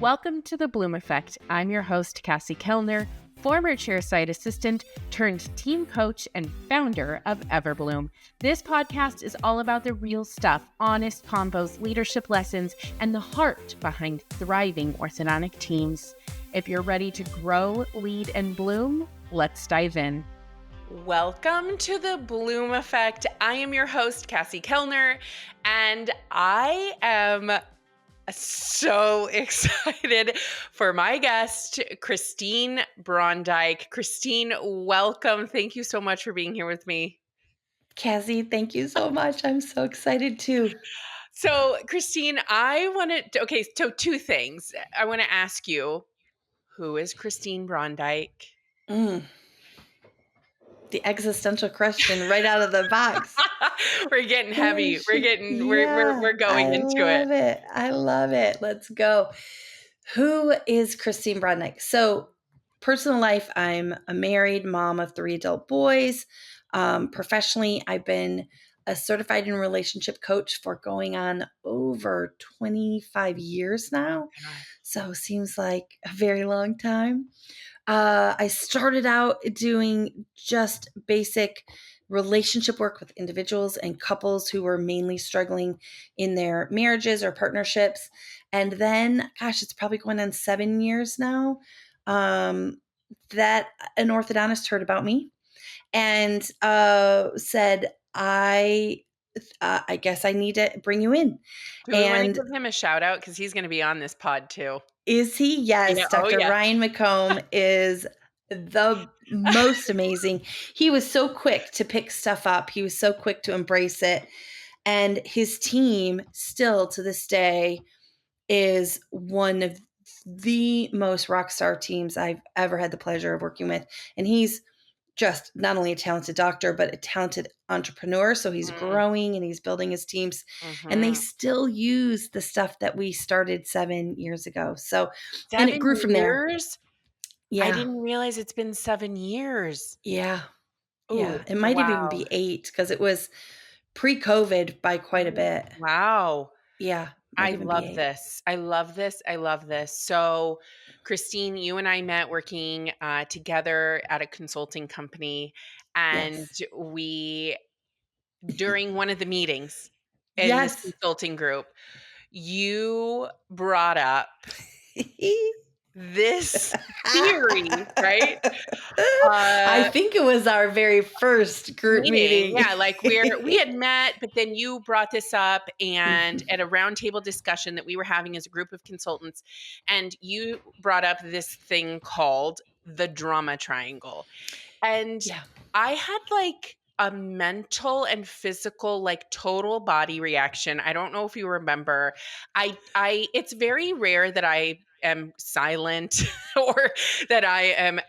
Welcome to the Bloom Effect. I'm your host, Cassie Kellner, former chairside assistant turned team coach and founder of Everbloom. This podcast is all about the real stuff, honest combos, leadership lessons, and the heart behind thriving orthodontic teams. If you're ready to grow, lead, and bloom, let's dive in. Welcome to the Bloom Effect. I am your host, Cassie Kellner, and I am so excited for my guest, Christine Brondyke. Christine, welcome. Thank you so much for being here with me. Cassie, thank you so much. I'm so excited too. So, Christine, so two things. I want to ask you, who is Christine Brondyke? The existential question right out of the box. We're getting heavy. We're going into it. I love it. Let's go. Who is Christine Brondyke? So, personal life, I'm a married mom of 3 adult boys. Professionally, I've been a certified in relationship coach for going on over 25 years now. So, seems like a very long time. I started out doing just basic relationship work with individuals and couples who were mainly struggling in their marriages or partnerships. And then, gosh, it's probably going on 7 years now, that an orthodontist heard about me and said, I guess I need to bring you in. Do we want to give him a shout out? Because he's going to be on this pod too. Is he? Yes. Yeah. Dr. Ryan McComb is the most amazing. He was so quick to pick stuff up. He was so quick to embrace it. And his team still to this day is one of the most rock star teams I've ever had the pleasure of working with. And he's just not only a talented doctor, but a talented entrepreneur. So he's growing and he's building his teams and they still use the stuff that we started 7 years ago. So, and it grew from there. Yeah. I didn't realize it's been 7 years. Yeah. Ooh, yeah. It might even be 8 because it was pre-COVID by quite a bit. Wow. Yeah. I love this. I love this. So, Christine, you and I met working together at a consulting company, and we, during one of the meetings in this consulting group, you brought up this theory, right? I think it was our very first group meeting. Yeah, like we had met, but then you brought this up and at a roundtable discussion that we were having as a group of consultants, and you brought up this thing called the drama triangle. And I had like a mental and physical, like total body reaction. I don't know if you remember. It's very rare that I am silent or that I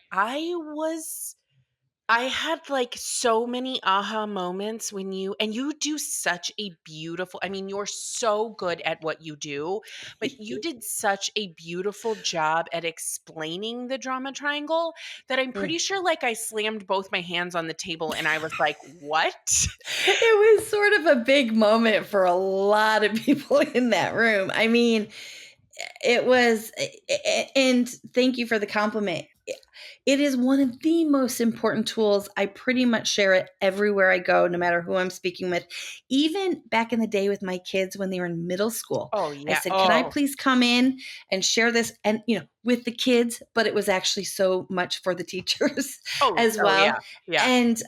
had like so many aha moments when you do such a beautiful, I mean, you're so good at what you do, but you did such a beautiful job at explaining the drama triangle that I'm pretty sure like I slammed both my hands on the table and I was like, what? It was sort of a big moment for a lot of people in that room. I mean, it was, and thank you for the compliment. It is one of the most important tools. I pretty much share it everywhere I go, no matter who I'm speaking with. Even back in the day with my kids when they were in middle school. Oh, yeah. I said, can I please come in and share this? And, with the kids, but it was actually so much for the teachers as well. Yeah. And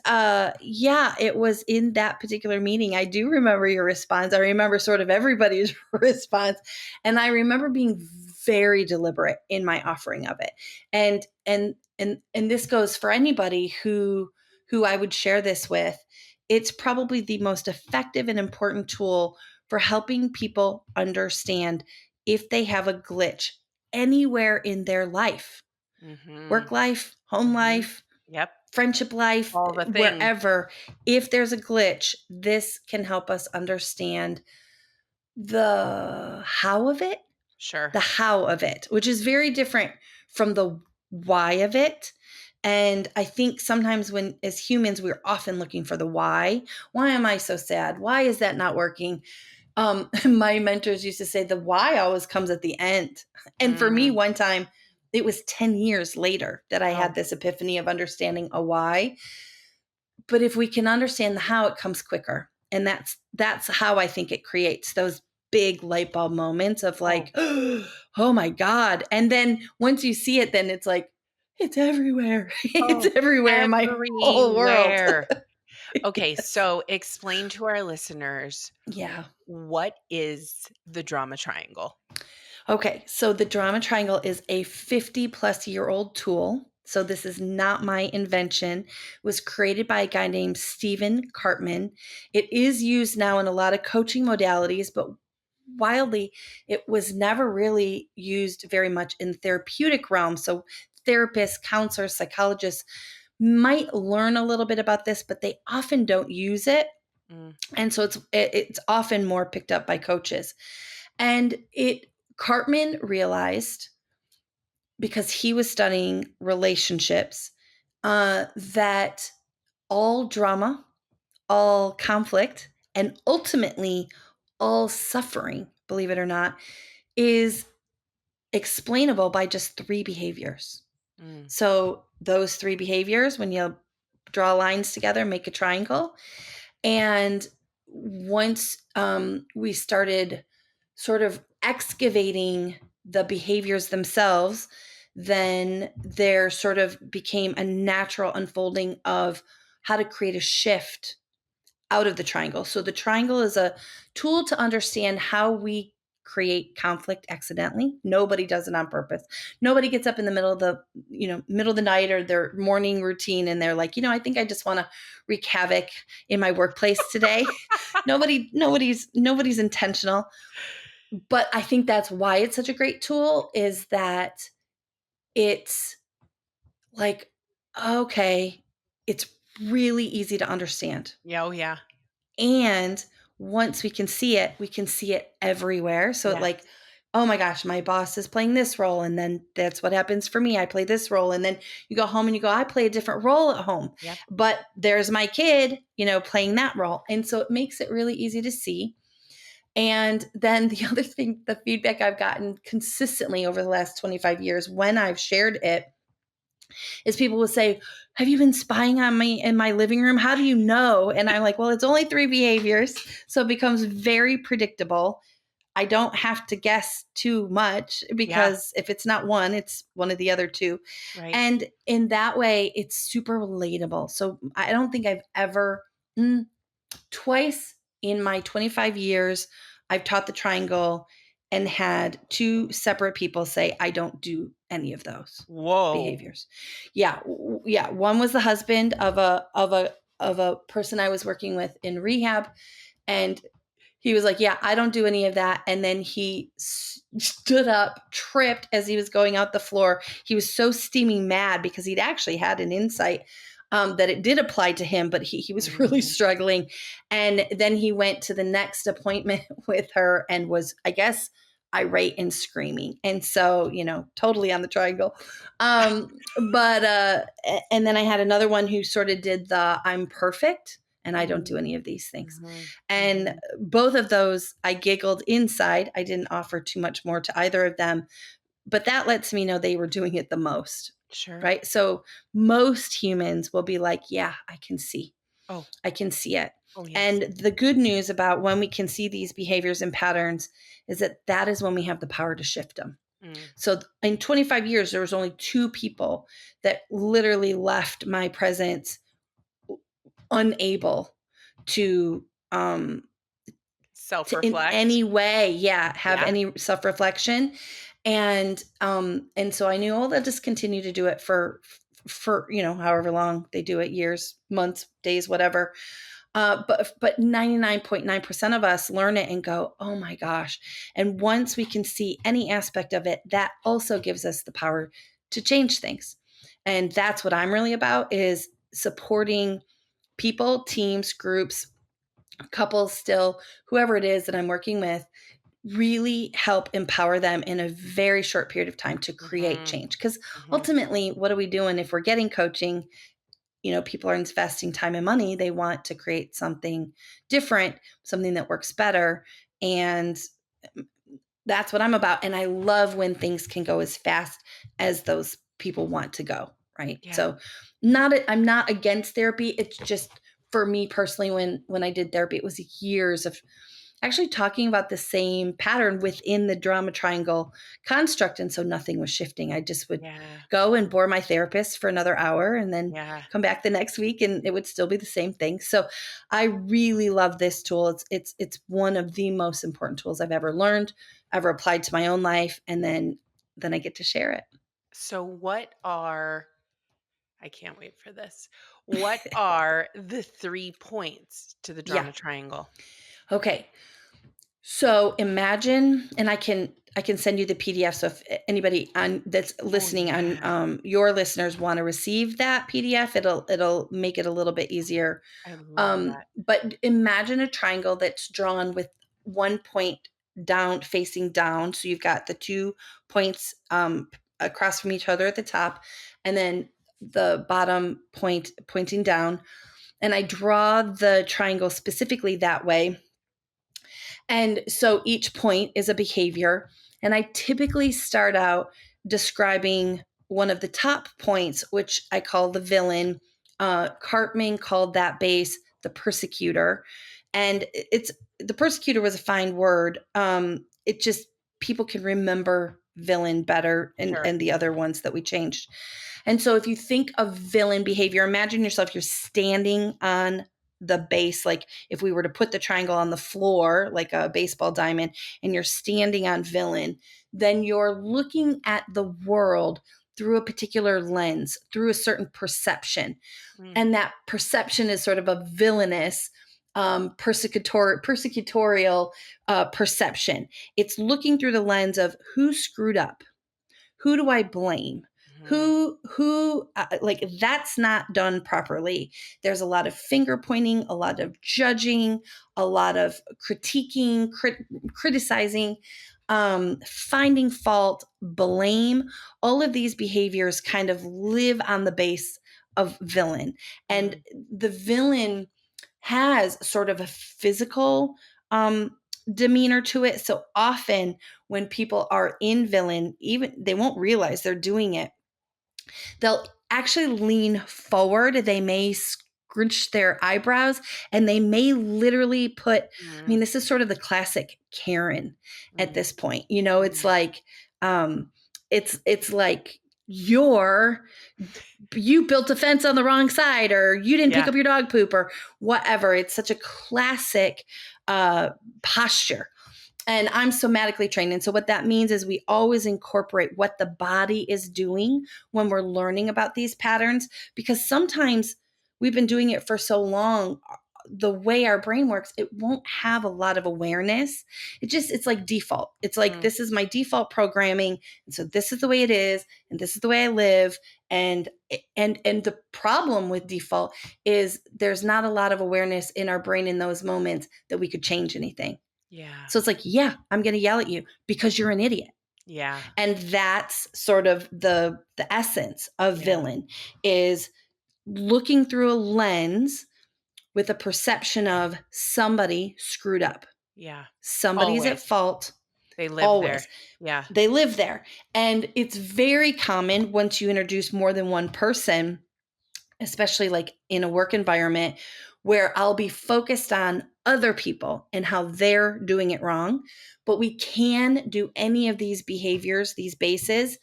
it was in that particular meeting. I do remember your response. I remember sort of everybody's response. And I remember being very deliberate in my offering of it. And this goes for anybody who I would share this with. It's probably the most effective and important tool for helping people understand if they have a glitch anywhere in their life, work life, home life, friendship life, wherever. If there's a glitch, this can help us understand the how of it. Sure. The how of it, which is very different from the why of it. And I think sometimes when, as humans, we're often looking for the why. Why am I so sad? Why is that not working? My mentors used to say the why always comes at the end. And for me, one time, it was 10 years later that I had this epiphany of understanding a why. But if we can understand the how, it comes quicker. And that's how I think it creates those big light bulb moments of like, oh my God. And then once you see it, then it's like, it's everywhere. It's everywhere in my whole world. Everywhere. Okay, so explain to our listeners, Yeah. what is the drama triangle? Okay, so the drama triangle is a 50-plus-year-old tool. So this is not my invention. It was created by a guy named Stephen Cartman. It is used now in a lot of coaching modalities, but wildly, it was never really used very much in therapeutic realm. So therapists, counselors, psychologists might learn a little bit about this, but they often don't use it. And so it's often more picked up by coaches. And Cartman realized, because he was studying relationships, that all drama, all conflict, and ultimately all suffering, believe it or not, is explainable by just 3 behaviors. So those 3 behaviors, when you draw lines together, make a triangle. And once we started sort of excavating the behaviors themselves, then there sort of became a natural unfolding of how to create a shift out of the triangle. So the triangle is a tool to understand how we create conflict accidentally. Nobody does it on purpose. Nobody gets up in the middle of the night or their morning routine and they're like, I think I just want to wreak havoc in my workplace today. Nobody's intentional. But I think that's why it's such a great tool, is that it's like, okay, it's really easy to understand. Yeah, oh yeah. And once we can see it everywhere. So like, oh my gosh, my boss is playing this role. And then that's what happens for me. I play this role. And then you go home and you go, I play a different role at home. Yep. But there's my kid, playing that role. And so it makes it really easy to see. And then the other thing, the feedback I've gotten consistently over the last 25 years when I've shared it, is people will say, have you been spying on me in my living room? How do you know? And I'm like, well, it's only 3 behaviors. So it becomes very predictable. I don't have to guess too much, because if it's not one, it's one of the other 2. Right. And in that way, it's super relatable. So I don't think I've ever, twice in my 25 years, I've taught the triangle and had 2 separate people say, I don't do any of those behaviors. Yeah. Yeah. One was the husband of a person I was working with in rehab. And he was like, yeah, I don't do any of that. And then he stood up, tripped as he was going out the floor. He was so steaming mad because he'd actually had an insight that it did apply to him, but he was really struggling. And then he went to the next appointment with her and was, I guess, irate and screaming. And so, totally on the triangle. And then I had another one who sort of did the I'm perfect and I don't do any of these things. And both of those, I giggled inside. I didn't offer too much more to either of them, but that lets me know they were doing it the most. Sure. Right. So most humans will be like, yeah, I can see. I can see it. Yes. And the good news about when we can see these behaviors and patterns is that is when we have the power to shift them. So in 25 years, there was only 2 people that literally left my presence unable to self-reflect in any way, have any self-reflection. And so I knew, they'll just continue to do it for however long they do it, years, months, days, whatever. But 99.9% of us learn it and go, oh my gosh. And once we can see any aspect of it, that also gives us the power to change things. And that's what I'm really about, is supporting people, teams, groups, couples, still, whoever it is that I'm working with, really help empower them in a very short period of time to create change. Because ultimately, what are we doing if we're getting coaching? People are investing time and money. They want to create something different, something that works better. And that's what I'm about. And I love when things can go as fast as those people want to go. Right. Yeah. So I'm not against therapy. It's just for me personally, when I did therapy, it was years of actually talking about the same pattern within the drama triangle construct. And so nothing was shifting. I just would Yeah. go and bore my therapist for another hour and then Yeah. come back the next week and it would still be the same thing. So I really love this tool. It's one of the most important tools I've ever learned, ever applied to my own life. And then I get to share it. So I can't wait for this. What are the 3 points to the Yeah. drama triangle? Okay. So imagine, and I can send you the PDF. So if anybody that's listening your listeners want to receive that PDF, it'll make it a little bit easier. I love that. But imagine a triangle that's drawn with one point down, facing down. So you've got the 2 points across from each other at the top, and then the bottom point pointing down. And I draw the triangle specifically that way. And so each point is a behavior. And I typically start out describing one of the top points, which I call the villain. Cartman called that base the persecutor. And the persecutor was a fine word. It just, people can remember villain better Sure. and the other ones that we changed. And so if you think of villain behavior, imagine yourself, you're standing on the base, like if we were to put the triangle on the floor, like a baseball diamond, and you're standing on villain, then you're looking at the world through a particular lens, through a certain perception. And that perception is sort of a villainous, persecutorial perception. It's looking through the lens of who screwed up. Who do I blame? Who like that's not done properly. There's a lot of finger pointing, a lot of judging, a lot of critiquing, criticizing, finding fault, blame. All of these behaviors kind of live on the base of villain. And the villain has sort of a physical demeanor to it. So often when people are in villain, even they won't realize they're doing it. They'll actually lean forward. They may scrunch their eyebrows and they may literally put, I mean, this is sort of the classic Karen at this point. You know, it's like, it's like you built a fence on the wrong side, or you didn't pick up your dog poop, or whatever. It's such a classic posture. And I'm somatically trained. And so what that means is we always incorporate what the body is doing when we're learning about these patterns, because sometimes we've been doing it for so long, the way our brain works, it won't have a lot of awareness. It's like default. It's like, this is my default programming. And so this is the way it is. And this is the way I live. And the problem with default is there's not a lot of awareness in our brain in those moments that we could change anything. Yeah. So it's like, I'm going to yell at you because you're an idiot. Yeah. And that's sort of the essence of villain, is looking through a lens with a perception of somebody screwed up. Yeah. Somebody's Always at fault. They live there. Yeah. They live there. And it's very common once you introduce more than one person, especially like in a work environment, where I'll be focused on other people and how they're doing it wrong. But we can do any of these behaviors, these bases,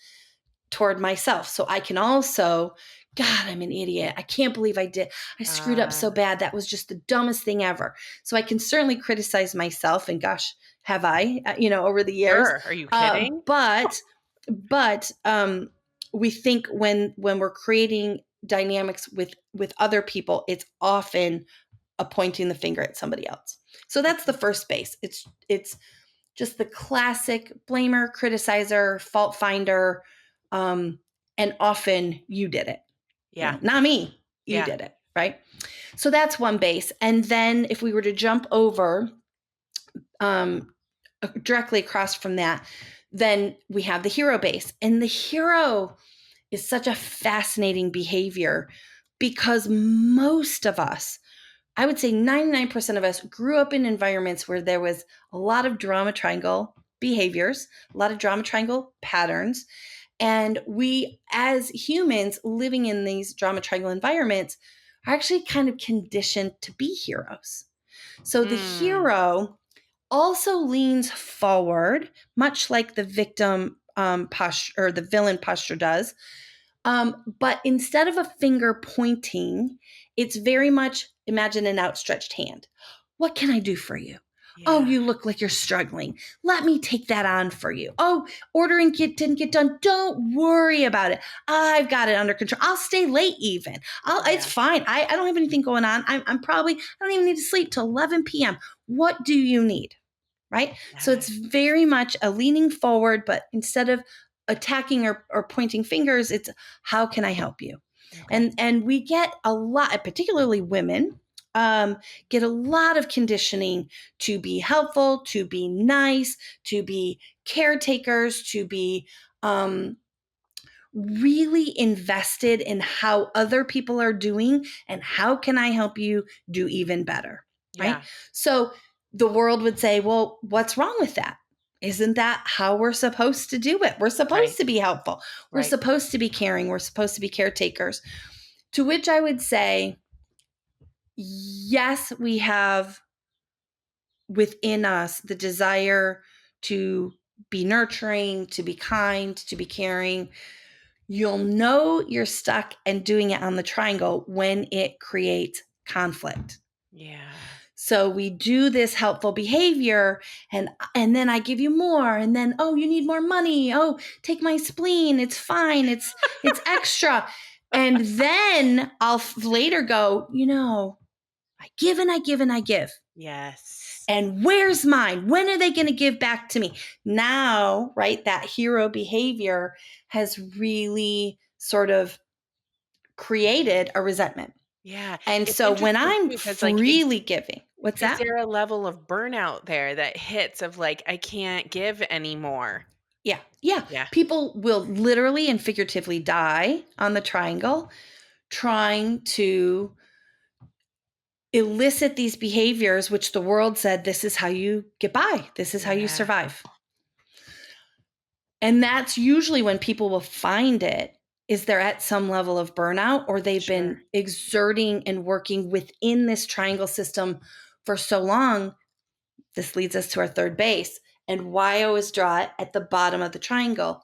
toward myself. So I can also, God, I'm an idiot. I can't believe I screwed up so bad. That was just the dumbest thing ever. So I can certainly criticize myself, and gosh, have I, over the years. Sure. Are you kidding? But we think when we're creating dynamics with other people, it's often a pointing the finger at somebody else. So that's the first base. It's just the classic blamer, criticizer, fault finder, and often you did it. Yeah. Not me. You did it, right? So that's one base. And then if we were to jump over directly across from that, then we have the hero base. And the hero is such a fascinating behavior because most of us I would say 99% of us grew up in environments where there was a lot of drama triangle behaviors, a lot of drama triangle patterns. And we, as humans living in these drama triangle environments, are actually kind of conditioned to be heroes. So the hero also leans forward, much like the victim posture or the villain posture does. But instead of a finger pointing, it's very much imagine an outstretched hand. What can I do for you? Oh, Yeah. you look like you're struggling. Let me take that on for you. Oh, ordering didn't get done. Don't worry about it. I've got it under control. I'll stay late even. It's fine. I don't have anything going on. I'm probably, I don't even need to sleep till 11 p.m. What do you need? Right? So it's very much a leaning forward, but instead of attacking or pointing fingers, it's how can I help you? Okay. And we get a lot, particularly women, get a lot of conditioning to be helpful, to be nice, to be caretakers, to be really invested in how other people are doing and how can I help you do even better, right? Yeah. So the world would say, well, what's wrong with that? Isn't that how we're supposed to do it? We're supposed Right. to be helpful. We're Right. supposed to be caring. We're supposed to be caretakers. To which I would say, yes, we have within us the desire to be nurturing, to be kind, to be caring. You'll know you're stuck and doing it on the triangle when it creates conflict. Yeah. So we do this helpful behavior and then I give you more and then oh you need more money. Oh, take my spleen. It's fine. It's extra. And then I'll later go, I give and I give and I give. Yes. And where's mine? When are they going to give back to me? Now, right, that hero behavior has really sort of created a resentment. Yeah. And It's so when interesting I'm too, because freely giving, what's is that? there a level of burnout there that hits of like, I can't give anymore? Yeah. Yeah. Yeah. People will literally and figuratively die on the triangle trying to elicit these behaviors, which the world said, this is how you get by. This is how you Yeah. survive. And that's usually when people will find it is they're at some level of burnout or they've been Sure. exerting and working within this triangle system for so long. This leads us to our third base and why I always draw it at the bottom of the triangle.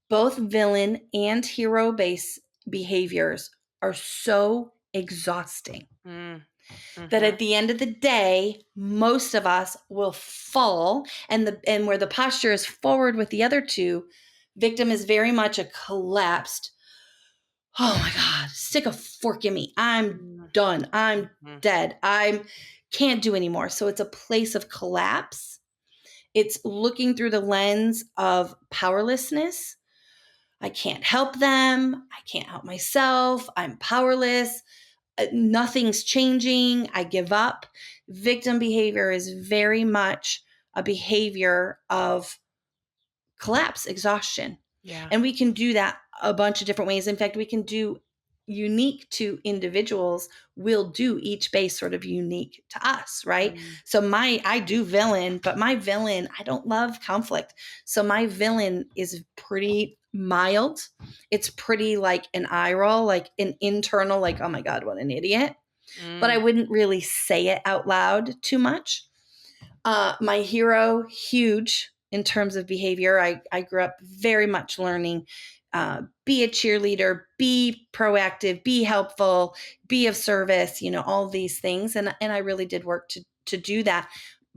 Both villain and hero base behaviors are so exhausting Mm. that Mhm. at the end of the day, most of us will fall and where the posture is forward with the other two, victim is very much a collapsed, oh my God, stick a fork in me. I'm Mm. done. I'm Mhm. dead. I can't do anymore. So it's a place of collapse. It's looking through the lens of powerlessness. I can't help them. I can't help myself. I'm powerless. Nothing's changing. I give up. Victim behavior is very much a behavior of collapse, exhaustion. Yeah. And we can do that a bunch of different ways. In fact, we can do unique to individuals. We'll do each base sort of unique to us, right? Mm. So I do villain, but my villain, I don't love conflict. So my villain is pretty mild. It's pretty like an eye roll, like an internal, like, oh my God, what an idiot. But I Mm. wouldn't really say it out loud too much. My hero, huge in terms of behavior. I grew up very much learning be a cheerleader, be proactive, be helpful, be of service, all these things. And I really did work to do that.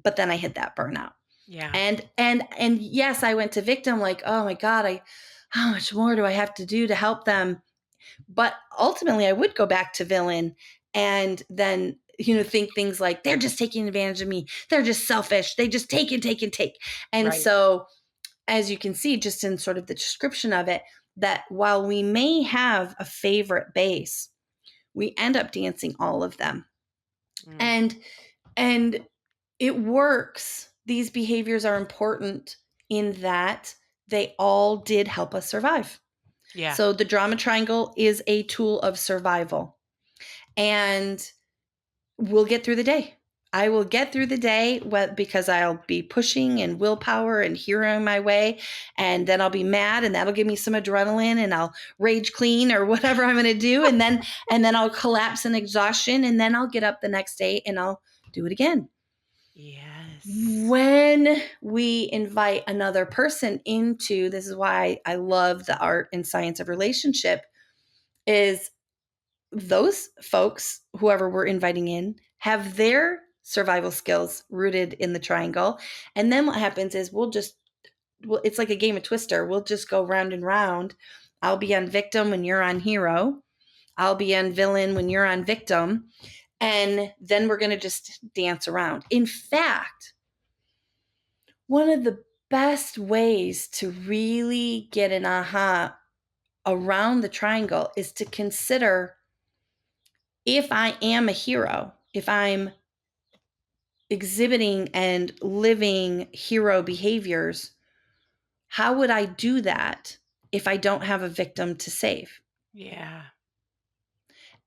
But then I hit that burnout. Yeah. And yes, I went to victim like, oh my God, how much more do I have to do to help them? But ultimately I would go back to villain and then think things like they're just taking advantage of me. They're just selfish. They just take and take and take. And Right. so as you can see just in sort of the description of it, that while we may have a favorite base, we end up dancing all of them. Mm. And it works. These behaviors are important in that they all did help us survive. Yeah. So the drama triangle is a tool of survival. And we'll get through the day. I will get through the day because I'll be pushing and willpower and heroing my way. And then I'll be mad and that'll give me some adrenaline and I'll rage clean or whatever I'm going to do. And then I'll collapse in exhaustion. And then I'll get up the next day and I'll do it again. Yes. When we invite another person into, this is why I love the art and science of relationship, is those folks, whoever we're inviting in, have their survival skills rooted in the triangle. And then what happens is it's like a game of Twister. We'll just go round and round. I'll be on victim when you're on hero. I'll be on villain when you're on victim. And then we're going to just dance around. In fact, one of the best ways to really get an aha around the triangle is to consider, if I am a hero, if I'm exhibiting and living hero behaviors, how would I do that if I don't have a victim to save? Yeah.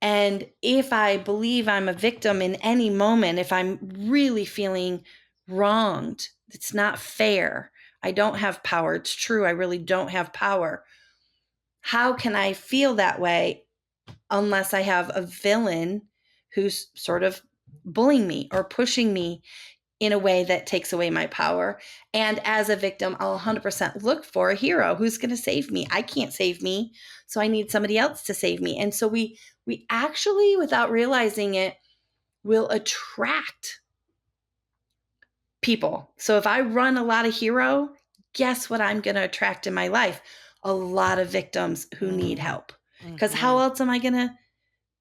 And if I believe I'm a victim in any moment, if I'm really feeling wronged, it's not fair, I don't have power, it's true, I really don't have power, how can I feel that way unless I have a villain who's sort of bullying me or pushing me in a way that takes away my power? And as a victim, I'll 100% look for a hero who's going to save me. I can't save me, so I need somebody else to save me. And so we actually, without realizing it, will attract people. So if I run a lot of hero, guess what I'm going to attract in my life? A lot of victims who need help. Because how else am I going to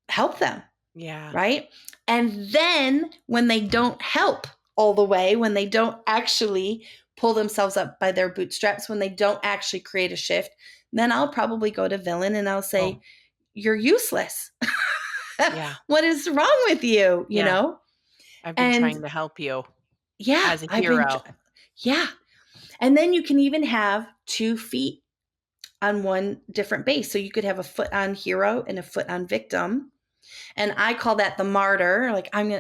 help them? Yeah. Right? And then when they don't help all the way, when they don't actually pull themselves up by their bootstraps, when they don't actually create a shift, then I'll probably go to villain and I'll say, you're useless. Yeah. What is wrong with you? You Yeah. know? I've been trying to help you. Yeah. As a hero. Yeah. And then you can even have 2 feet on one different base. So you could have a foot on hero and a foot on victim. And I call that the martyr. Like I'm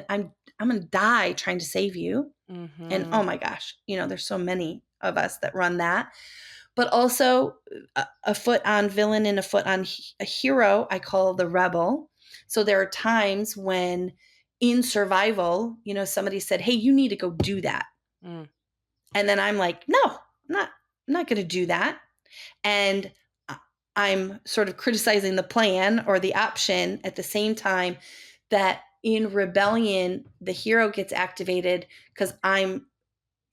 gonna die trying to save you. And oh my gosh, there's so many of us that run that. But also a foot on villain and a foot on a hero, I call the rebel. So there are times when in survival, somebody said, hey, you need to go do that. And then I'm like, no, I'm not going to do that. And I'm sort of criticizing the plan or the option at the same time that in rebellion, the hero gets activated because I'm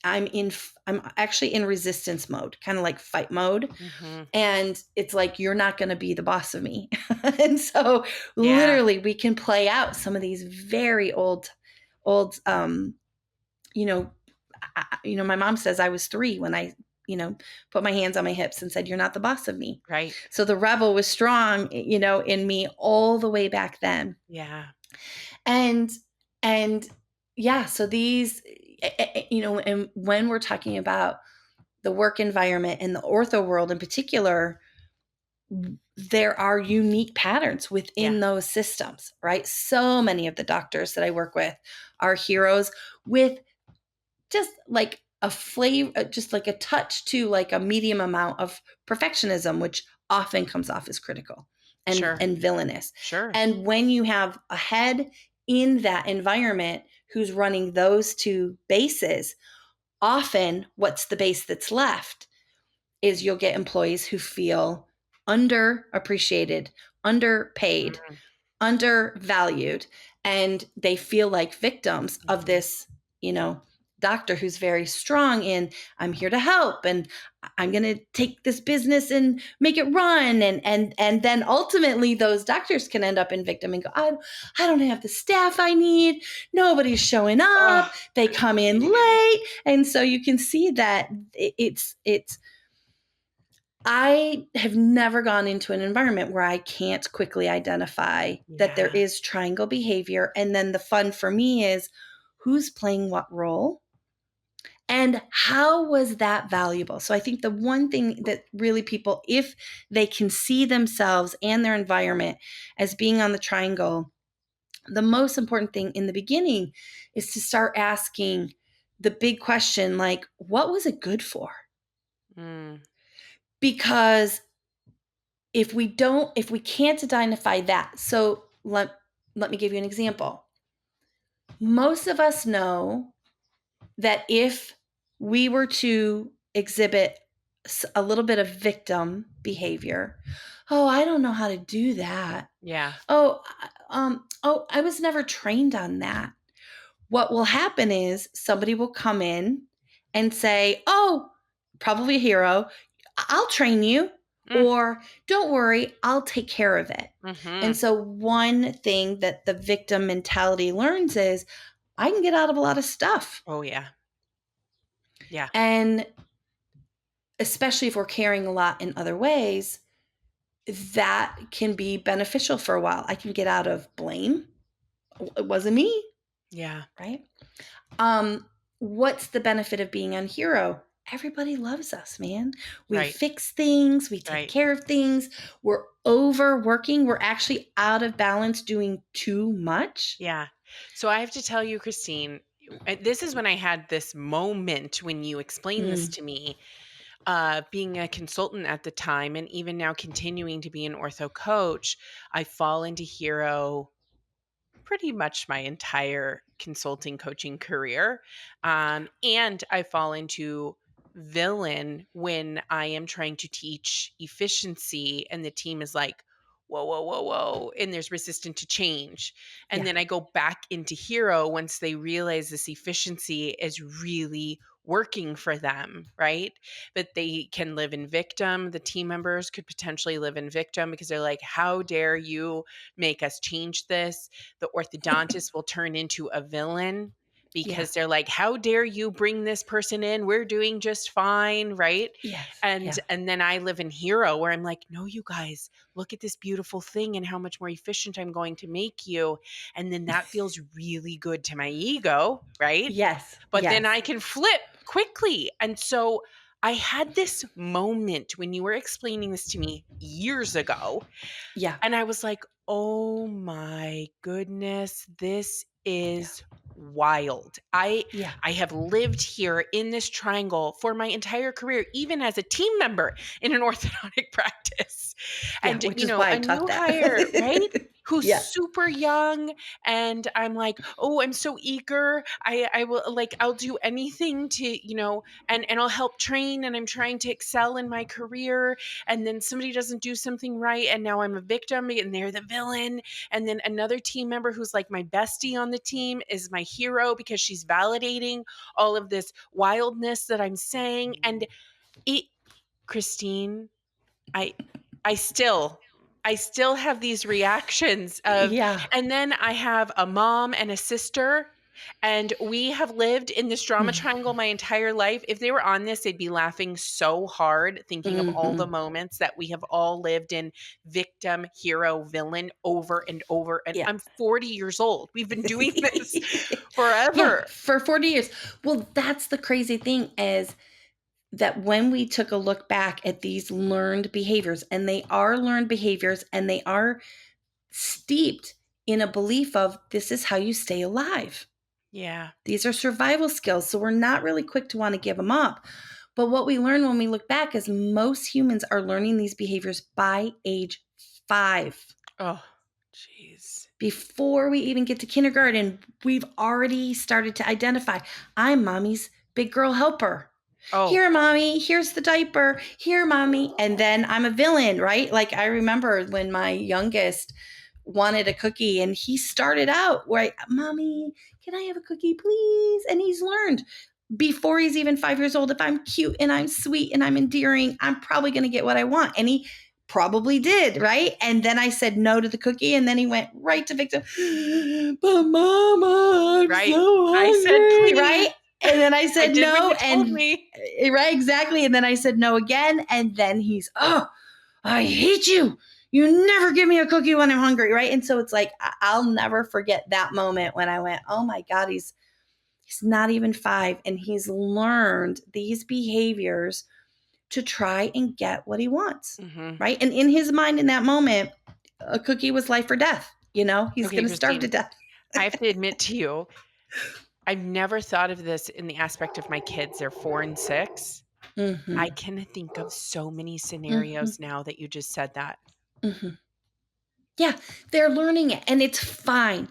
actually in resistance mode, kind of like fight mode. And it's like, you're not going to be the boss of me. And so literally we can play out some of these very old, my mom says I was 3 when I, put my hands on my hips and said, you're not the boss of me. Right. So the rebel was strong, in me all the way back then. Yeah. And yeah, so these, and when we're talking about the work environment and the ortho world in particular, there are unique patterns within those systems, right? So many of the doctors that I work with are heroes with just like a flavor, just like a touch to like a medium amount of perfectionism, which often comes off as critical and villainous. Sure. And when you have a head in that environment who's running those 2 bases, often what's the base that's left is you'll get employees who feel underappreciated, underpaid, undervalued, and they feel like victims of this, doctor who's very strong in, I'm here to help and I'm going to take this business and make it run. And then ultimately those doctors can end up in victim and go, I don't have the staff I need. Nobody's showing up. They come in late. And so you can see that it's I have never gone into an environment where I can't quickly identify that there is triangle behavior. And then the fun for me is who's playing what role and how was that valuable? So I think the one thing that really people, if they can see themselves and their environment as being on the triangle, the most important thing in the beginning is to start asking the big question, like, what was it good for? Because if we can't identify that, so let me give you an example. Most of us know that if we were to exhibit a little bit of victim behavior, oh, I don't know how to do that. Yeah. Oh, I was never trained on that. What will happen is somebody will come in and say, oh, probably a hero, I'll train you. Or don't worry, I'll take care of it. And so one thing that the victim mentality learns is I can get out of a lot of stuff. Oh, yeah. Yeah. And especially if we're carrying a lot in other ways, that can be beneficial for a while. I can get out of blame. It wasn't me. Yeah. Right? What's the benefit of being on hero? Everybody loves us, man. We fix things. We take care of things. We're overworking. We're actually out of balance doing too much. Yeah. So I have to tell you, Christine, this is when I had this moment when you explained this to me, being a consultant at the time, and even now continuing to be an ortho coach, I fall into hero pretty much my entire consulting coaching career. And I fall into villain when I am trying to teach efficiency and the team is like, whoa, whoa, whoa, whoa. And there's resistant to change. And then I go back into hero once they realize this efficiency is really working for them, right? But they can live in victim. The team members could potentially live in victim because they're like, how dare you make us change this? The orthodontist will turn into a villain because they're like, how dare you bring this person in? We're doing just fine, right? Yes. And then I live in hero where I'm like, no, you guys, look at this beautiful thing and how much more efficient I'm going to make you. And then that feels really good to my ego, right? Yes. But then I can flip quickly. And so I had this moment when you were explaining this to me years ago. Yeah. And I was like, oh my goodness, this is wild. I have lived here in this triangle for my entire career, even as a team member in an orthodontic practice. And, which is why I a taught new that. hire, right? Who's super young. And I'm like, oh, I'm so eager. I will I'll do anything to, and I'll help train, and I'm trying to excel in my career. And then somebody doesn't do something right, and now I'm a victim and they're the villain. And then another team member who's like my bestie on the team is my hero because she's validating all of this wildness that I'm saying. And Christine, I still have these reactions of, and then I have a mom and a sister, and we have lived in this drama triangle my entire life. If they were on this, they'd be laughing so hard, thinking of all the moments that we have all lived in victim, hero, villain over and over. And I'm 40 years old. We've been doing this forever. For 40 years. Well, that's the crazy thing is that when we took a look back at these learned behaviors, and they are learned behaviors, and they are steeped in a belief of this is how you stay alive. Yeah. These are survival skills. So we're not really quick to want to give them up. But what we learn when we look back is most humans are learning these behaviors by age 5. Oh, jeez. Before we even get to kindergarten, we've already started to identify, I'm mommy's big girl helper. Oh. Here, mommy, here's the diaper. Here, mommy. And then I'm a villain, right? Like I remember when my youngest wanted a cookie and he started out, right? Mommy, can I have a cookie, please? And he's learned before he's even 5 years old, if I'm cute and I'm sweet and I'm endearing, I'm probably going to get what I want. And he probably did, right? And then I said no to the cookie, and then he went right to victim. But mama, I'm so hungry. I said, please. Right? And then I said no, and me. Right, exactly. And then I said no again, and then he's, oh, I hate you. You never give me a cookie when I'm hungry, right? And so it's like I'll never forget that moment when I went, oh my God, he's not even 5, and he's learned these behaviors to try and get what he wants, right? And in his mind in that moment, a cookie was life or death. He's Okay, going to starve to Christine, death. I have to admit to you, I've never thought of this in the aspect of my kids. They're 4 and 6. I Mm-hmm. can think of so many Mm-hmm. scenarios now that you just said that. Mm-hmm. Yeah, they're learning it and it's fine.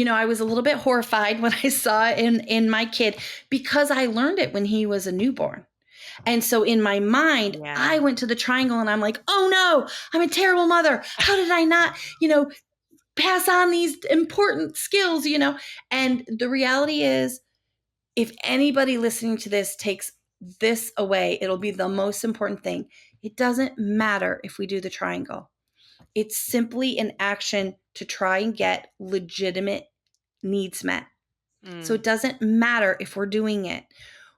I was a little bit horrified when I saw it in my kid because I learned it when he was a newborn. And so in my mind, Yeah. I went to the triangle and I'm like, oh no, I'm a terrible mother. How did I not, pass on these important skills? And the reality is, if anybody listening to this takes this away, it'll be the most important thing. It doesn't matter if we do the triangle. It's simply an action to try and get legitimate needs met. So Mm, it doesn't matter if we're doing it.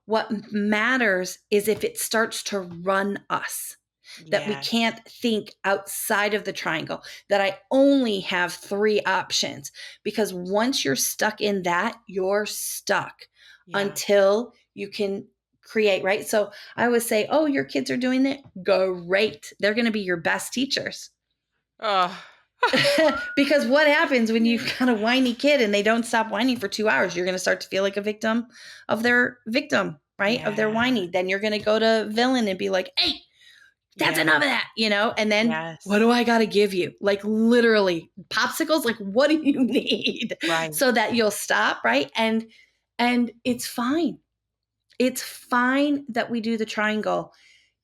What matters is if it starts to run us, that we yes. can't think outside of the triangle, that I only have 3 options. Because once you're stuck in that, you're stuck Yeah. until you can create, right? So I always say, oh, your kids are doing it. Great. They're going to be your best teachers. Oh. Because what happens when you've got a whiny kid and they don't stop whining for 2 hours? You're going to start to feel like a victim of their victim, right? Of their Yeah. whiny. Then you're going to go to villain and be like, hey, that's enough Yes. of that, And then what Yes. do I got to give you? Like literally popsicles, like what do you need Right. so that you'll stop, right? And it's fine. It's fine that we do the triangle.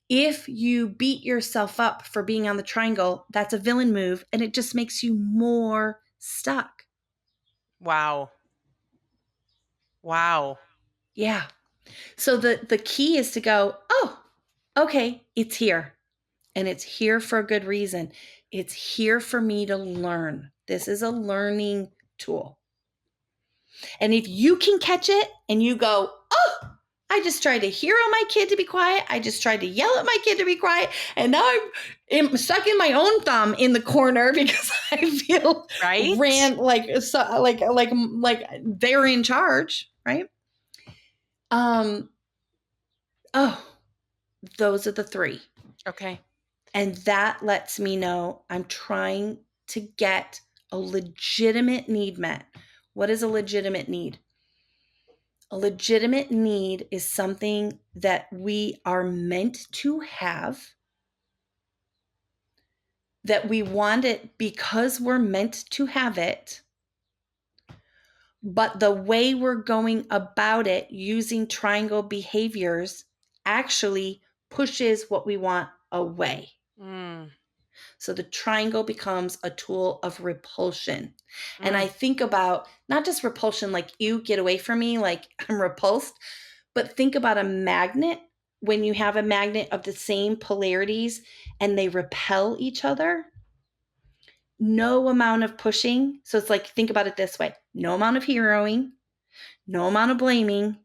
If you beat yourself up for being on the triangle, that's a villain move and it just makes you more stuck. Wow. Wow. Yeah. So the key is to go, oh, okay, it's here. And it's here for a good reason. It's here for me to learn. This is a learning tool. And if you can catch it and you go, oh, I just tried to hero my kid to be quiet. I just tried to yell at my kid to be quiet. And now I'm sucking my own thumb in the corner because I feel Right? like they're in charge, right? Oh, those are the 3. Okay. And that lets me know I'm trying to get a legitimate need met. What is a legitimate need? A legitimate need is something that we are meant to have, that we want it because we're meant to have it, but the way we're going about it using triangle behaviors actually pushes what we want away. Mm, So the triangle becomes a tool of repulsion. And I mm, think about not just repulsion, like you get away from me, like I'm repulsed, but think about a magnet. When you have a magnet of the same polarities and they repel each other, no amount of pushing. So it's like, think about it this way: no amount of heroing, no amount of blaming,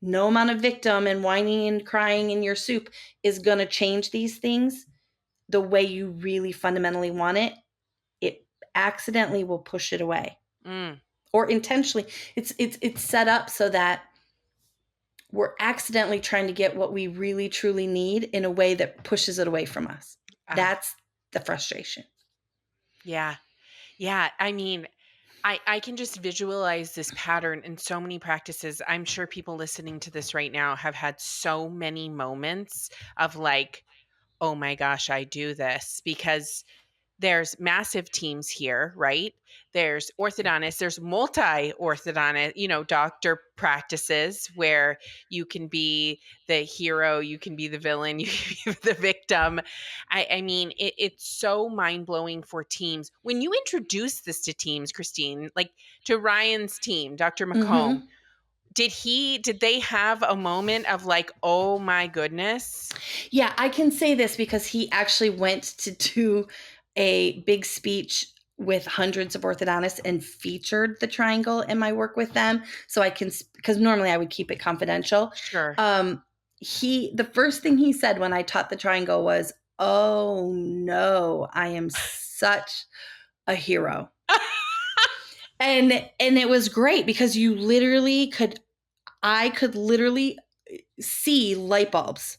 no amount of victim and whining and crying in your soup is going to change these things the way you really fundamentally want it. It accidentally will push it away mm. or intentionally. It's set up so that we're accidentally trying to get what we really truly need in a way that pushes it away from us. Ah, That's the frustration. yeah. Yeah. I mean, I can just visualize this pattern in so many practices. I'm sure people listening to this right now have had so many moments of like, oh my gosh, I do this because there's massive teams here, right? There's orthodontists, there's multi-orthodontist, doctor practices where you can be the hero, you can be the villain, you can be the victim. I mean, it's so mind-blowing for teams. When you introduce this to teams, Christine, like to Ryan's team, Dr. McComb, Mm-hmm. did they have a moment of like, oh my goodness? Yeah, I can say this because he actually went to do a big speech with hundreds of orthodontists and featured the triangle in my work with them. So I can, because normally I would keep it confidential. Sure. The first thing he said when I taught the triangle was, "Oh no, I am such a hero." And it was great because I could literally see light bulbs.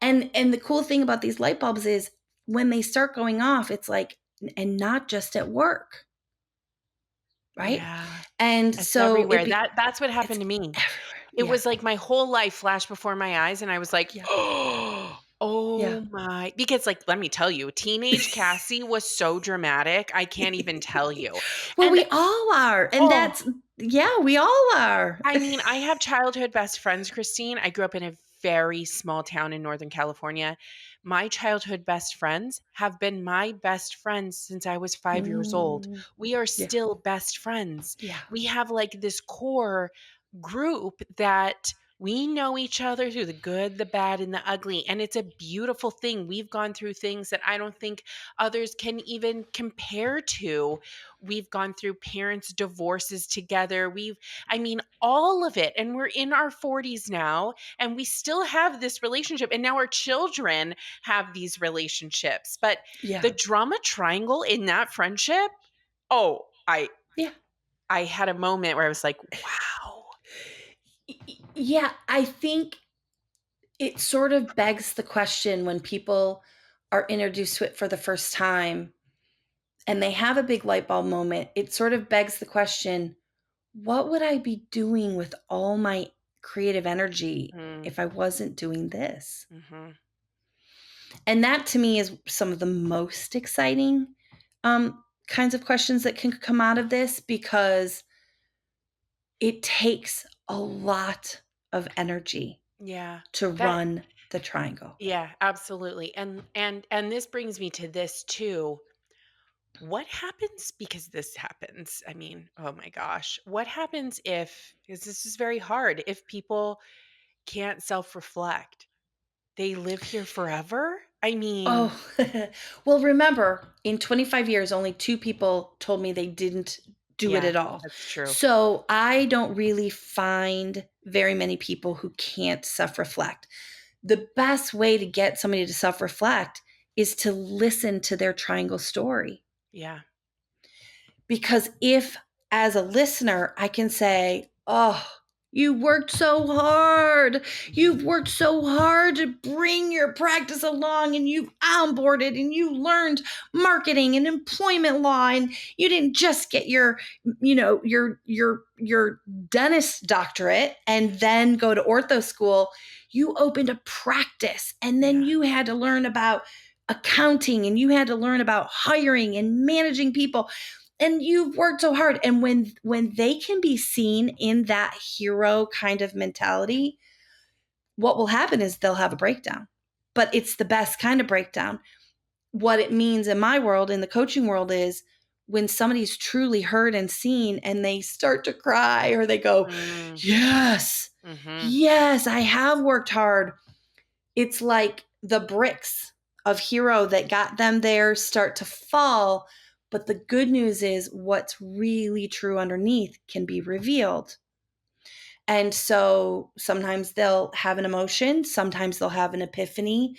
And the cool thing about these light bulbs is when they start going off, it's like, and not just at work. right? Yeah. And It's so everywhere. That's what it's happened to me. everywhere. It Yeah. was like my whole life flashed before my eyes, and I was like, Yeah. Yeah. "Oh my," because, like, let me tell you, teenage Cassie was so dramatic, I can't even tell you. Well, And we all are. And oh, that's, yeah, we all are. I mean, I have childhood best friends, Christine. I grew up in a very small town in Northern California. My childhood best friends have been my best friends since I was 5 years old. Mm, We are yeah. still best friends. Yeah. We have like this core group that we know each other through the good, the bad, and the ugly. And it's a beautiful thing. We've gone through things that I don't think others can even compare to. We've gone through parents' divorces together. I mean, all of it. And we're in our 40s now, and we still have this relationship. And now our children have these relationships. But Yeah. the drama triangle in that friendship, oh, Yeah. I had a moment where I was like, wow. Yeah. I think it sort of begs the question when people are introduced to it for the first time and they have a big light bulb moment. It sort of begs the question, what would I be doing with all my creative energy Mm, if I wasn't doing this? mhm. And that to me is some of the most exciting kinds of questions that can come out of this, because it takes a lot of energy Yeah. to That run the triangle. yeah, absolutely. And this brings me to this too. What happens because this happens? I mean, oh my gosh. What happens if, because this is very hard, if people can't self-reflect? They live here forever? I mean, Oh, well, remember, in 25 years, only two people told me they didn't do it yeah, at all. that's true. So I don't really find very many people who can't self reflect. The best way to get somebody to self reflect is to listen to their triangle story. Yeah. Because if, as a listener, I can say, oh, you worked so hard. Mhm. You've worked so hard to bring your practice along, and you've onboarded and you learned marketing and employment law, and you didn't just get your, your dentist doctorate and then go to ortho school. You opened a practice, and then Yeah. you had to learn about accounting, and you had to learn about hiring and managing people, and you've worked so hard. And when they can be seen in that hero kind of mentality, what will happen is they'll have a breakdown. But it's the best kind of breakdown. What it means in my world, in the coaching world, is when somebody's truly heard and seen and they start to cry, or they go, Mm, yes, mhm. yes, I have worked hard. It's like the bricks of hero that got them there start to fall. But the good news is what's really true underneath can be revealed. And so sometimes they'll have an emotion, sometimes they'll have an epiphany,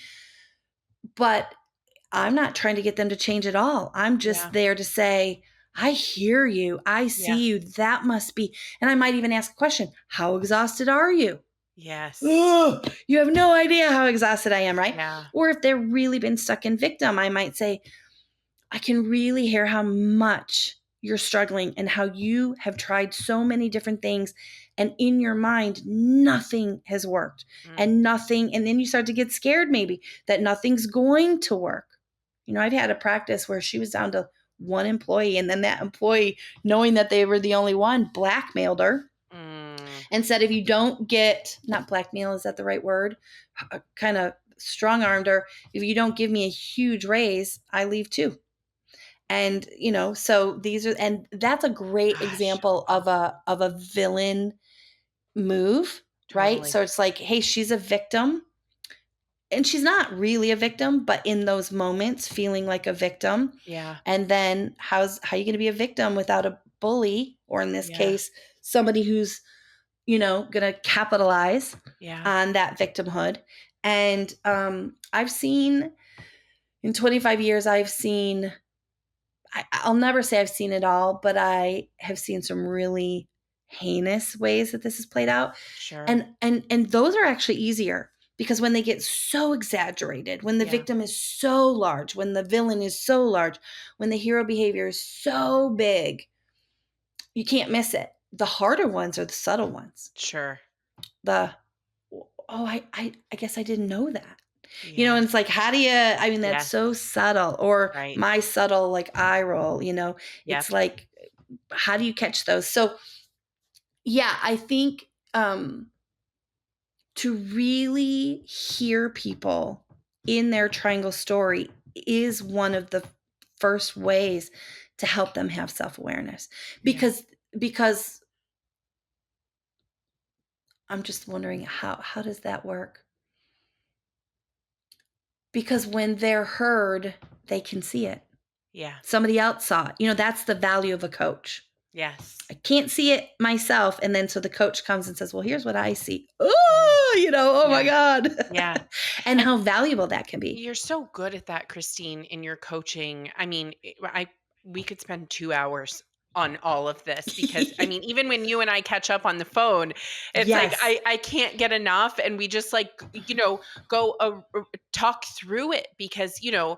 but I'm not trying to get them to change at all. I'm just Yeah. there to say, I hear you. I Yeah. see you. That must be. And I might even ask a question: how exhausted are you? Yes. Oh, you have no idea how exhausted I am, right? Yeah. Or if they're really been stuck in victim, I might say, I can really hear how much you're struggling and how you have tried so many different things. And in your mind, nothing has worked, Mm. and nothing. And then you start to get scared, maybe that nothing's going to work. I've had a practice where she was down to one employee, and then that employee, knowing that they were the only one, blackmailed her Mm. and said, if you don't get, not blackmail, is that the right word? Kind of strong armed her. If you don't give me a huge raise, I leave too. And so these are, and that's a great Gosh. example of a villain move, right? Totally. So it's like, hey, she's a victim, and she's not really a victim, but in those moments feeling like a victim. Yeah. And then how are you going to be a victim without a bully, or in this Yeah. case, somebody who's going to capitalize Yeah. on that victimhood? And I've seen, in 25 years, I'll never say I've seen it all, but I have seen some really heinous ways that this is played out. Sure. And those are actually easier, because when they get so exaggerated, when the Yeah. victim is so large, when the villain is so large, when the hero behavior is so big, you can't miss it. The harder ones are the subtle ones. Sure. The, oh, I guess I didn't know that. Yeah. And it's like, how do you, I mean, that's Yes. so subtle. Or Right. my subtle, like, eye roll, Yep. it's like, how do you catch those? So yeah, I think to really hear people in their triangle story is one of the first ways to help them have self-awareness. Yeah. Because I'm just wondering, how does that work? Because when they're heard, they can see it. Yeah. Somebody else saw it. That's the value of a coach. Yes. I can't see it myself. And then so the coach comes and says, well, here's what I see. Oh, oh my Yeah. God. Yeah. And how valuable that can be. You're so good at that, Christine, in your coaching. I mean, we could spend 2 hours on all of this because I mean, even when you and I catch up on the phone, it's like Yes. I can't get enough, and we just like go talk through it because you know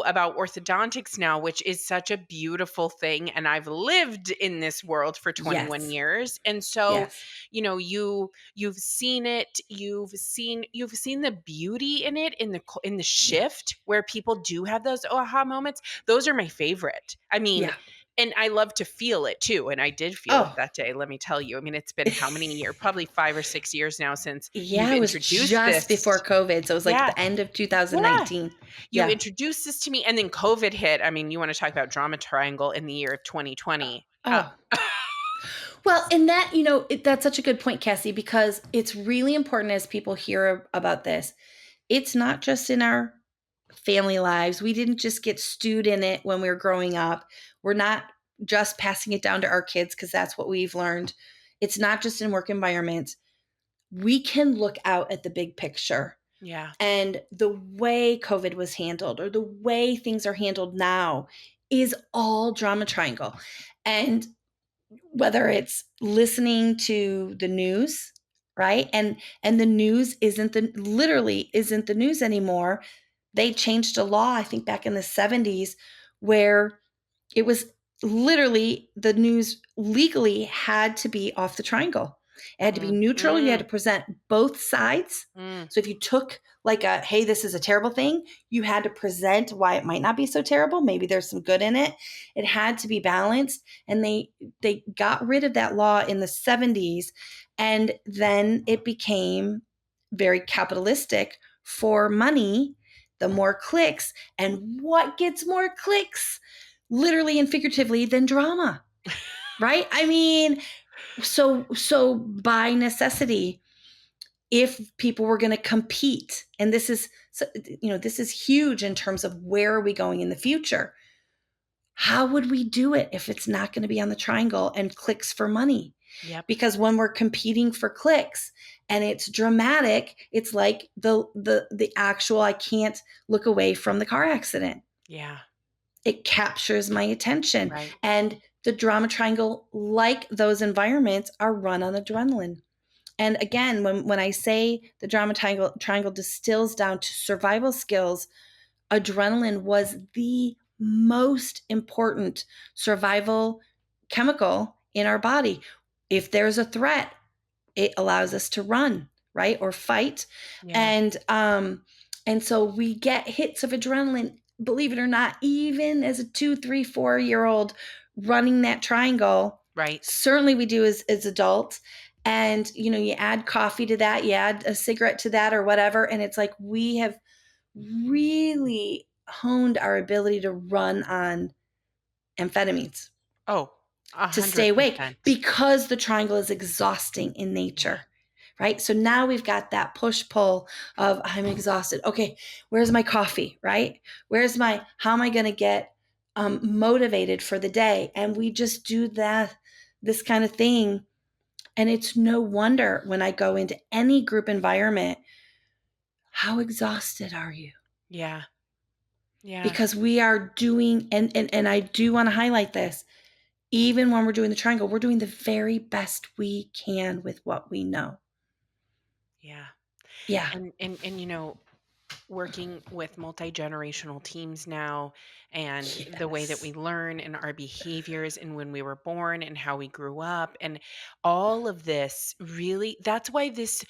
about orthodontics now, which is such a beautiful thing, and I've lived in this world for 21 Yes. years, and so Yes. you've seen it, you've seen the beauty in it, in the shift where people do have those aha moments. Those are my favorite. I mean, Yeah. and I love to feel it too, and I did feel it Oh, that day, let me tell you. I mean, it's been how many years? Probably 5 or 6 years now since you've yeah, it was introduced just before this. COVID. So it was like Yeah. the end of Yeah. 2019. You Yeah. introduced this to me, and then COVID hit. I mean, you wanna talk about drama triangle in the year of 2020. Oh, well, and that, that's such a good point, Cassie, because it's really important as people hear about this. It's not just in our family lives. We didn't just get stewed in it when we were growing up. We're not just passing it down to our kids because that's what we've learned. It's not just in work environments. We can look out at the big picture. Yeah. And the way COVID was handled or the way things are handled now is all drama triangle. And whether it's listening to the news, right? And the news isn't the news anymore. They changed a law, I think back in the 70s, where it was literally the news legally had to be off the triangle. It had to be Mm, neutral. You had to mm, present both sides. mm. So if you took like hey, this is a terrible thing, you had to present why it might not be so terrible. Maybe there's some good in it. It had to be balanced. And they got rid of that law in the 70s. And then it became very capitalistic for money, the more clicks. And what gets more clicks, literally and figuratively, than drama? Right? I mean, so by necessity, if people were going to compete, and this is this is huge in terms of where are we going in the future, how would we do it if it's not going to be on the triangle and clicks for money? Yep. Because when we're competing for clicks and it's dramatic, it's like the actual, I can't look away from the car accident. Yeah. It captures my attention. Right. And the drama triangle, like those environments, are run on adrenaline. And again, when I say the drama triangle distills down to survival skills, adrenaline was the most important survival chemical in our body. If there's a threat, it allows us to run, right? Or fight. Yeah. And so we get hits of adrenaline, believe it or not, even as a 2, 3, 4 year old running that triangle. Right. Certainly we do as adults. And you add coffee to that, you add a cigarette to that or whatever. And it's like we have really honed our ability to run on amphetamines Oh, to stay awake 100%. because the triangle is exhausting in Yeah. nature. Right. So now we've got that push pull of I'm exhausted. Okay. Where's my coffee? Right. How am I going to get motivated for the day? And we just do this kind of thing. And it's no wonder when I go into any group environment, how exhausted are you? Yeah. Yeah. Because we are doing, and I do want to highlight this, even when we're doing the triangle, we're doing the very best we can with what we know. Yeah. Yeah. And working with multi-generational teams now, and the way that Yes. we learn and our behaviors and when we were born and how we grew up and all of this, really, that's why this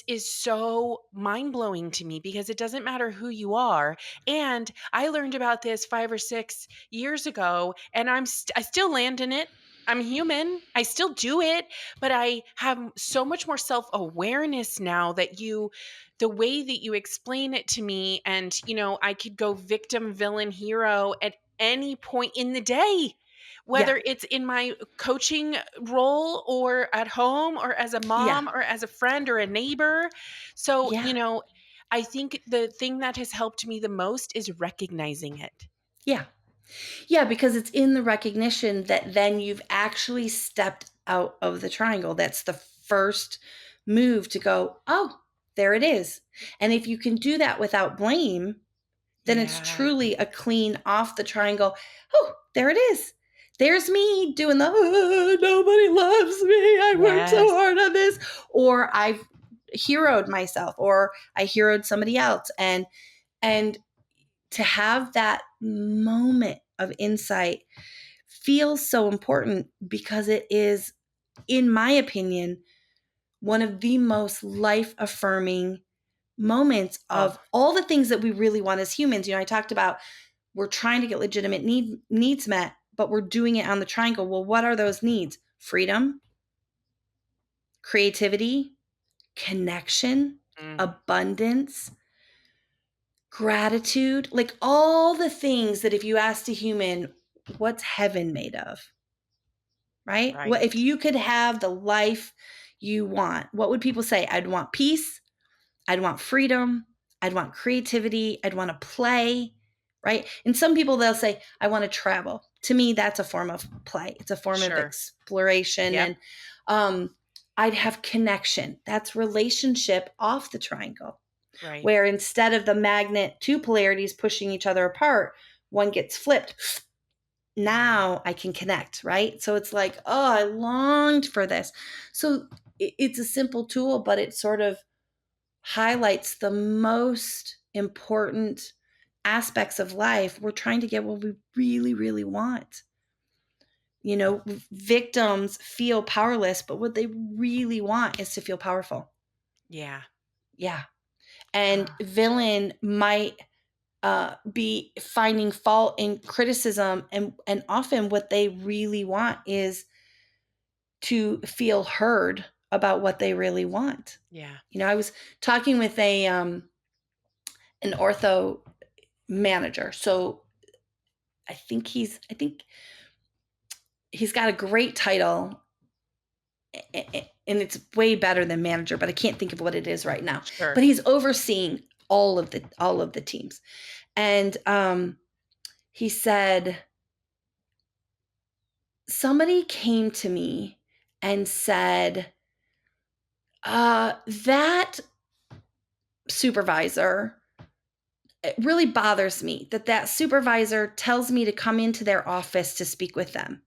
is so mind-blowing to me, because it doesn't matter who you are. And I learned about this 5 or 6 years ago, and I still land in it. I'm human. I still do it, but I have so much more self-awareness now that the way that you explain it to me, and I could go victim, villain, hero at any point in the day, Yeah. whether it's in my coaching role or at home or as a Yeah. mom or as a friend or a neighbor. So, Yeah. I think the thing that has helped me the most is recognizing it. Yeah. Yeah, because it's in the recognition that then you've actually stepped out of the triangle. That's the first move to go, oh, there it is. And if you can do that without blame, then it's Yeah. truly a clean off the triangle. Oh, there it is. There's me doing the nobody loves me. I worked so Yes. hard on this. Or I've heroed myself, or I heroed somebody else. And to have that moment of insight feels so important because it is, in my opinion, one of the most life affirming moments Oh, of all the things that we really want as humans. I talked about we're trying to get legitimate needs met, but we're doing it on the triangle. Well, what are those needs? Freedom, creativity, connection, mm, abundance, gratitude, like all the things that if you asked a human, what's heaven made of? Right? What if right. you could have the life you want? What would people say? I'd want peace. I'd want freedom. I'd want creativity. I'd want to play. Right? And some people, they'll say, I want to travel. To me, that's a form of play. It's a form of Sure. exploration. Yep. And I'd have connection. That's relationship off the triangle, Right. where instead of the magnet, two polarities pushing each other apart, one gets flipped. Now I can connect, right? So it's like, oh, I longed for this. So it's a simple tool, but it sort of highlights the most important aspects of life. We're trying to get what we really, really want. Victims feel powerless, but what they really want is to feel powerful. Yeah. Yeah. And Ah, villain might be finding fault in criticism, and often what they really want is to feel heard about what they really want. yeah. I was talking with a an ortho manager. So I think he's got a great title, and it's way better than manager, but I can't think of what it is right now. Sure. But he's overseeing all of the teams. And he said, somebody came to me and said, that supervisor, it really bothers me that supervisor tells me to come into their office to speak with them.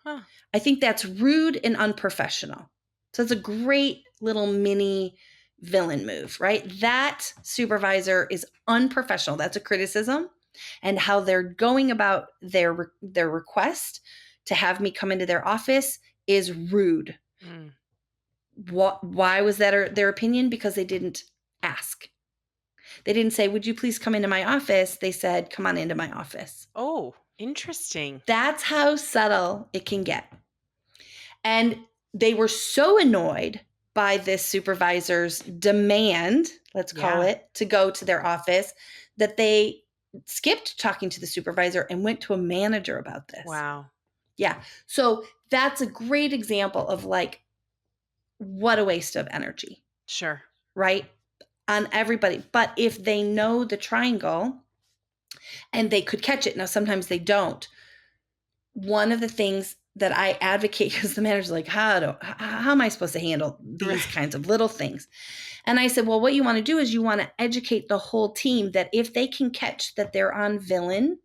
Huh. I think that's rude and unprofessional. So it's a great little mini villain move, right? That supervisor is unprofessional. That's a criticism. And how they're going about their request to have me come into their office is rude. Mm. Why was that their opinion? Because they didn't ask. They didn't say, would you please come into my office? They said, come on into my office. Oh, interesting. That's how subtle it can get. And they were so annoyed by this supervisor's demand, let's call Yeah. it, to go to their office, that they skipped talking to the supervisor and went to a manager about this. Wow. Yeah. So that's a great example of like, what a waste of energy, Sure. right? On everybody. But if they know the triangle and they could catch it, now sometimes they don't. One of the things that I advocate, because the manager's like, how am I supposed to handle these Right. kinds of little things? And I said, well, what you want to do is you want to educate the whole team that if they can catch that they're on villain,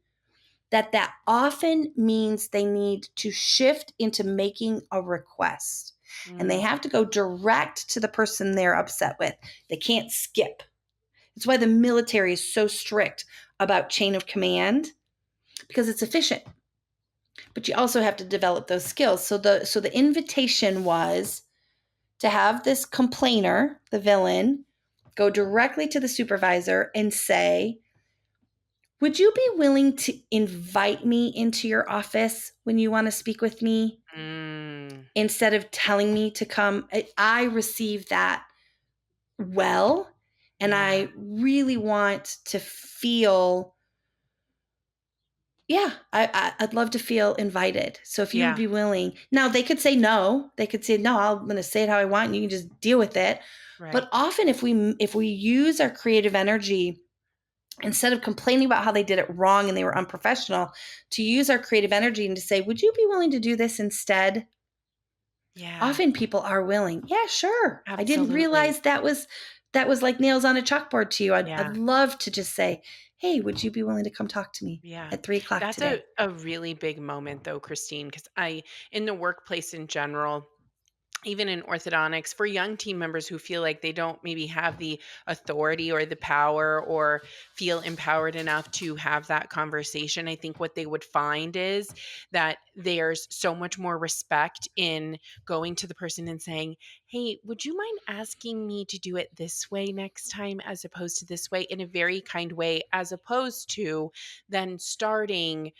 that often means they need to shift into making a request. And they Mm. have to go direct to the person they're upset with. They can't skip. It's why the military is so strict about chain of command, because it's efficient. But you also have to develop those skills. So the invitation was to have this complainer, the villain, go directly to the supervisor and say, would you be willing to invite me into your office when you want to speak with me instead of telling me to come? I received that well, and Yeah. I really want to feel, yeah, I'd love to feel invited. So if you would Yeah. be willing, now they could say no. They could say no. I'm going to say it how I want, and you can just deal with it. Right. But often, if we use our creative energy, instead of complaining about how they did it wrong and they were unprofessional, to use our creative energy and to say, would you be willing to do this instead? Yeah. Often people are willing. Yeah, sure. I didn't Absolutely. realize that was like nails on a chalkboard to you. I'd Yeah. love to just say, hey, would you be willing to come talk to me Yeah. at 3:00 That's today? a really big moment though, Christine, because in the workplace in general, even in orthodontics, for young team members who feel like they don't maybe have the authority or the power or feel empowered enough to have that conversation, I think what they would find is that there's so much more respect in going to the person and saying, hey, would you mind asking me to do it this way next time as opposed to this way, in a very kind way, as opposed to then starting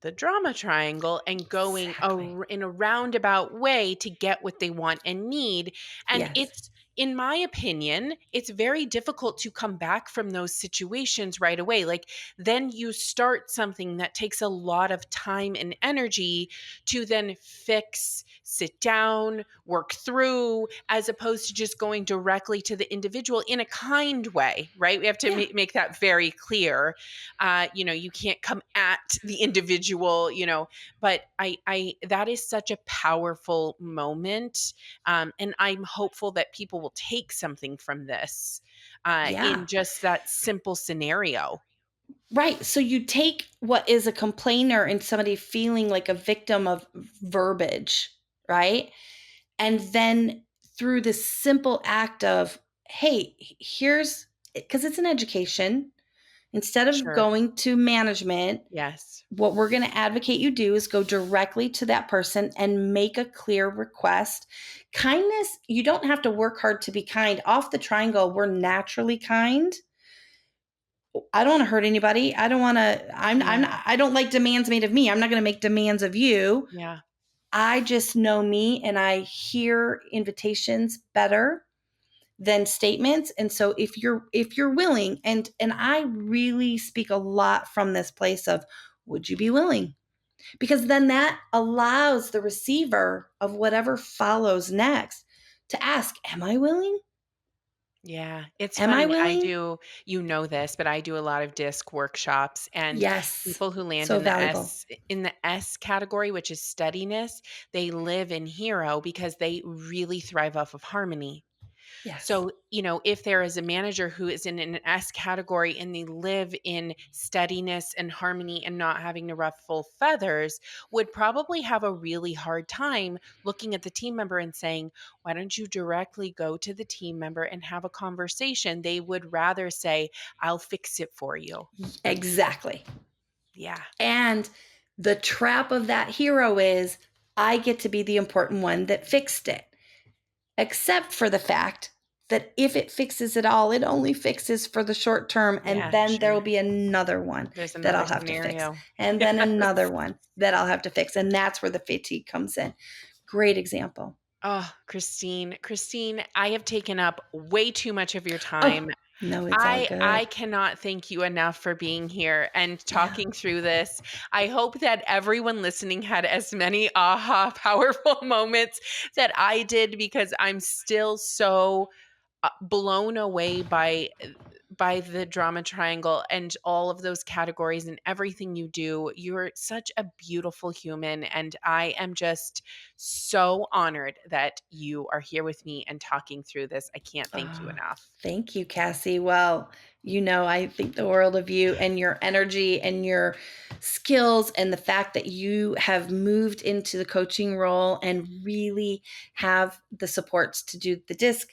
the drama triangle and going Exactly. in a roundabout way to get what they want and need. And Yes. it's, in my opinion, it's very difficult to come back from those situations right away. Like, then you start something that takes a lot of time and energy to then fix, sit down, work through, as opposed to just going directly to the individual in a kind way, right? We have to Yeah. make that very clear. You can't come at the individual, but that is such a powerful moment. And I'm hopeful that people will take something from this Yeah. in just that simple scenario. Right. So you take what is a complainer and somebody feeling like a victim of verbiage, right? And then through this simple act of, hey, here's, because it's an education, instead of Sure. going to management, Yes. what we're going to advocate you do is go directly to that person and make a clear request. Kindness, you don't have to work hard to be kind. Off the triangle, we're naturally kind. I don't want to hurt anybody. I don't want to, Yeah. I don't like demands made of me. I'm not going to make demands of you. Yeah. I just know me, and I hear invitations better than statements. And so if you're willing, and I really speak a lot from this place of, would you be willing? Because then that allows the receiver of whatever follows next to ask, am I willing? Yeah, it's Am I funny. willing? This, but I do a lot of disc workshops, and Yes. people who land So valuable. in the S category, which is steadiness, they live in hero because they really thrive off of harmony. Yes. So, if there is a manager who is in an S category and they live in steadiness and harmony and not having to ruffle feathers, would probably have a really hard time looking at the team member and saying, why don't you directly go to the team member and have a conversation? They would rather say, I'll fix it for you. Exactly. Yeah. And the trap of that hero is, I get to be the important one that fixed it, except for the fact that if it fixes it all, it only fixes for the short term. And Yeah, then there will sure. be another one There's that another I'll have to fix, scenario. and then another Yes. one that I'll have to fix. And that's where the fatigue comes in. Great example. Oh, Christine, I have taken up way too much of your Oh, time. no, it's all I good. cannot thank you enough for being here and Yeah. talking through this. I hope that everyone listening had as many aha powerful moments that I did, because I'm still so blown away by the drama triangle and all of those categories and everything you do. You're such a beautiful human, and I am just so honored that you are here with me and talking through this. I can't thank you Oh, enough. thank you, Cassie. Well, I think the world of you and your energy and your skills, and the fact that you have moved into the coaching role and really have the supports to do the disc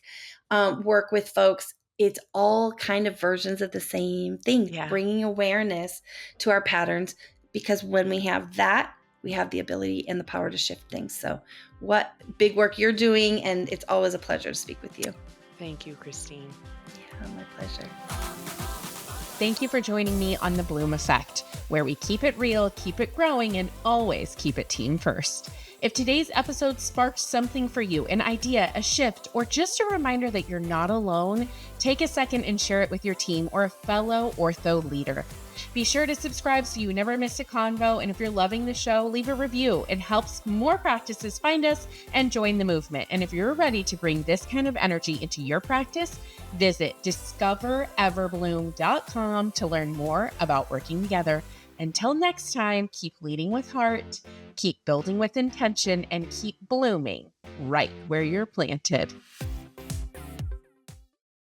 work with folks. it's all kind of versions of the same thing, Yeah. bringing awareness to our patterns, because when we have that, we have the ability and the power to shift things. So what big work you're doing, and it's always a pleasure to speak with you. Thank you, Christine. Yeah, my pleasure. Thank you for joining me on The Bloom Effect, where we keep it real, keep it growing, and always keep it team first. If today's episode sparked something for you, an idea, a shift, or just a reminder that you're not alone, take a second and share it with your team or a fellow ortho leader. Be sure to subscribe so you never miss a convo, and if you're loving the show, leave a review. It helps more practices find us and join the movement. And if you're ready to bring this kind of energy into your practice, visit discovereverbloom.com to learn more about working together. Until next time, keep leading with heart, keep building with intention, and keep blooming right where you're planted.